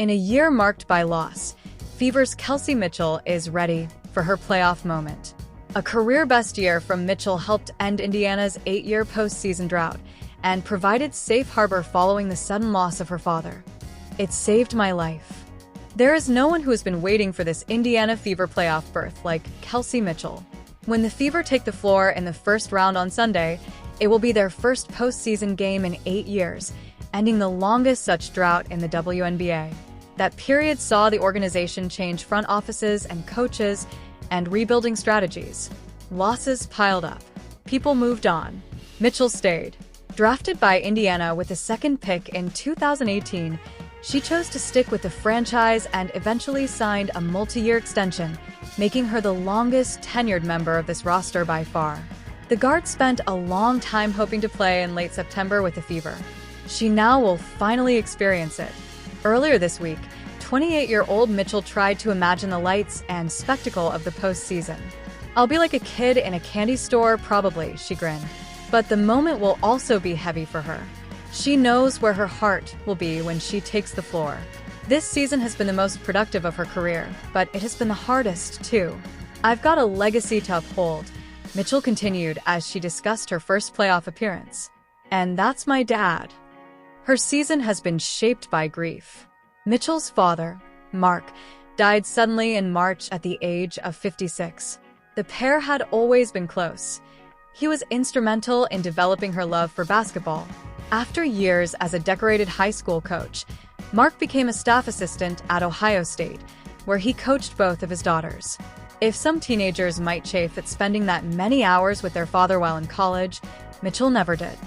In a year marked by loss, Fever's Kelsey Mitchell is ready for her playoff moment. A career-best year from Mitchell helped end Indiana's 8-year postseason drought and provided safe harbor following the sudden loss of her father. "It saved my life." There is no one who has been waiting for this Indiana Fever playoff berth like Kelsey Mitchell. When the Fever take the floor in the first round on Sunday, it will be their first postseason game in 8 years, ending the longest such drought in the WNBA. That period saw the organization change front offices and coaches and rebuilding strategies. Losses piled up. People moved on. Mitchell stayed. Drafted by Indiana with the second pick in 2018, she chose to stick with the franchise and eventually signed a multi-year extension, making her the longest tenured member of this roster by far. The guard spent a long time hoping to play in late September with the Fever. She now will finally experience it. Earlier this week, 28-year-old Mitchell tried to imagine the lights and spectacle of the postseason. "I'll be like a kid in a candy store, probably," she grinned. But the moment will also be heavy for her. She knows where her heart will be when she takes the floor. This season has been the most productive of her career, but it has been the hardest, too. "I've got a legacy to uphold," Mitchell continued as she discussed her first playoff appearance. "And that's my dad." Her season has been shaped by grief. Mitchell's father, Mark, died suddenly in March at the age of 56. The pair had always been close. He was instrumental in developing her love for basketball. After years as a decorated high school coach, Mark became a staff assistant at Ohio State, where he coached both of his daughters. If some teenagers might chafe at spending that many hours with their father while in college, Mitchell never did.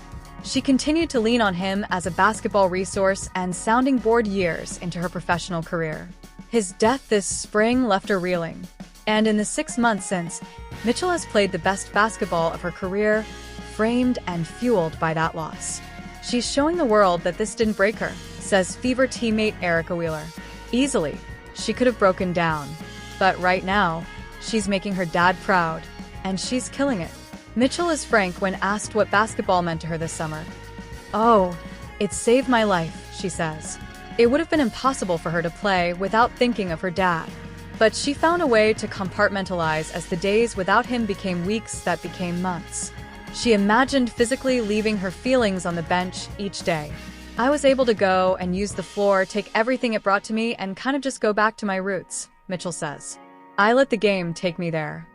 She continued to lean on him as a basketball resource and sounding board years into her professional career. His death this spring left her reeling. And in the 6 months since, Mitchell has played the best basketball of her career, framed and fueled by that loss. "She's showing the world that this didn't break her," says Fever teammate Erica Wheeler. "Easily, she could have broken down. But right now, she's making her dad proud, and she's killing it." Mitchell is frank when asked what basketball meant to her this summer. "Oh, it saved my life," she says. It would have been impossible for her to play without thinking of her dad. But she found a way to compartmentalize as the days without him became weeks that became months. She imagined physically leaving her feelings on the bench each day. "I was able to go and use the floor, take everything it brought to me, and kind of just go back to my roots," Mitchell says. "I let the game take me there."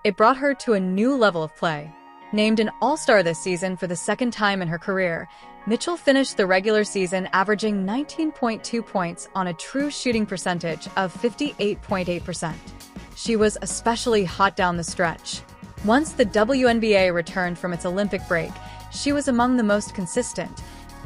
It brought her to a new level of play. Named an All-Star this season for the second time in her career, Mitchell finished the regular season averaging 19.2 points on a true shooting percentage of 58.8%. She was especially hot down the stretch. Once the WNBA returned from its Olympic break, she was among the most consistent,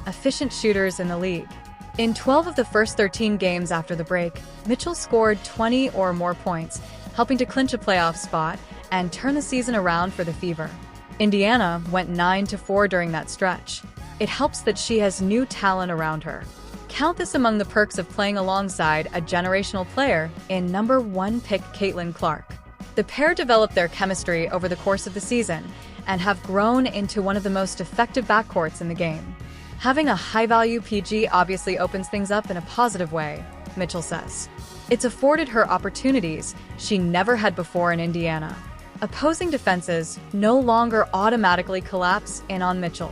efficient shooters in the league. In 12 of the first 13 games after the break, Mitchell scored 20 or more points, helping to clinch a playoff spot and turn the season around for the Fever. Indiana went 9-4 during that stretch. It helps that she has new talent around her. Count this among the perks of playing alongside a generational player in number 1 pick Caitlin Clark. The pair developed their chemistry over the course of the season and have grown into one of the most effective backcourts in the game. "Having a high-value PG obviously opens things up in a positive way," Mitchell says. "It's afforded her opportunities she never had before in Indiana." Opposing defenses no longer automatically collapse in on Mitchell.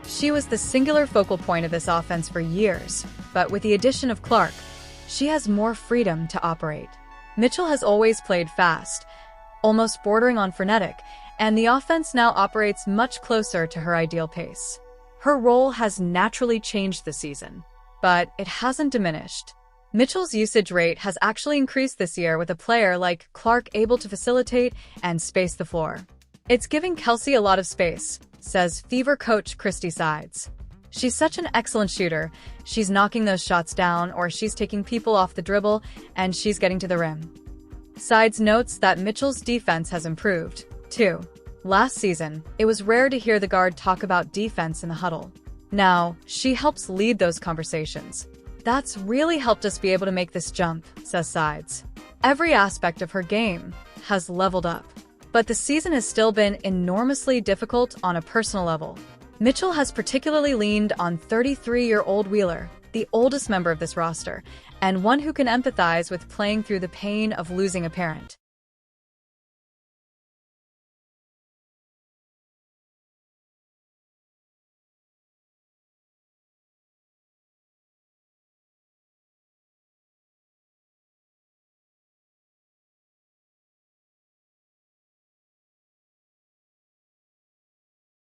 She was the singular focal point of this offense for years, but with the addition of Clark, she has more freedom to operate. Mitchell has always played fast, almost bordering on frenetic, and the offense now operates much closer to her ideal pace. Her role has naturally changed this season, but it hasn't diminished. Mitchell's usage rate has actually increased this year with a player like Clark able to facilitate and space the floor. "It's giving Kelsey a lot of space," says Fever coach Christy Sides. "She's such an excellent shooter. She's knocking those shots down, or she's taking people off the dribble, and she's getting to the rim." Sides notes that Mitchell's defense has improved, too. Last season, it was rare to hear the guard talk about defense in the huddle. Now, she helps lead those conversations. "That's really helped us be able to make this jump," says Sides. "Every aspect of her game has leveled up." But the season has still been enormously difficult on a personal level. Mitchell has particularly leaned on 33-year-old Wheeler, the oldest member of this roster, and one who can empathize with playing through the pain of losing a parent.